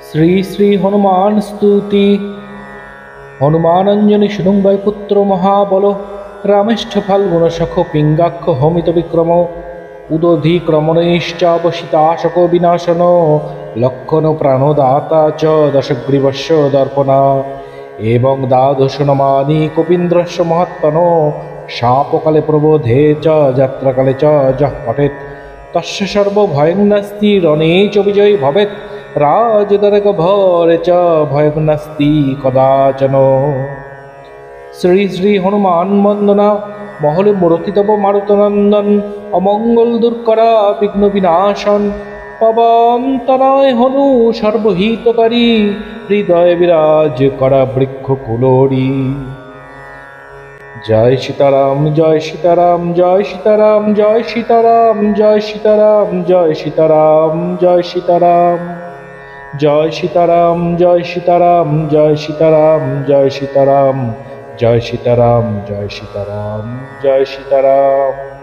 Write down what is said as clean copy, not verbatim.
শ্রী শ্রী হনুমান স্তুতি। হনুমানঞ্জনী শুনুংবাই পুত্র মহাবল, রামেষ্ঠ ফাল্গুন সখ পিঙ্গাক্ষ হমিত বিক্রম, উদধিক্রমণৈশ্চাবসিতাশক বিনাশন, লক্ষণ প্রাণদাতা চ দশগ্রীবস্য দর্পণা, এবং দ্বাদশ নমানি কপীন্দ্রস্য মহাত্মন, শাপকালে প্রবোধে চ যাত্রাকালে চ যঃ পঠেৎ তস্য সর্বভয়ং নাস্তি রণে চ বিজয়ী ভবেৎ, রাজদরগভরে চ ভয়ং নাস্তি কদাচন। শ্রী শ্রী হনুমান বন্দনা, মহলে মূরতি তব মারুতনন্দন, অমঙ্গল দূরকরা বিঘ্ন বিনাশন, পবন তনয় হনু সর্বহিতকারী, হৃদয় বিরাজ করা বৃক্ষ কুলোরি। জয় সীতারাম জয় সীতারাম জয় সীতারাম জয় সীতারাম জয় সীতারাম জয় সীতারাম জয় সীতারাম জয় সীতারাম জয় সীতারাম জয় সীতারাম জয় সীতারাম জয় সীতারাম জয় সীতারাম জয় সীতারাম।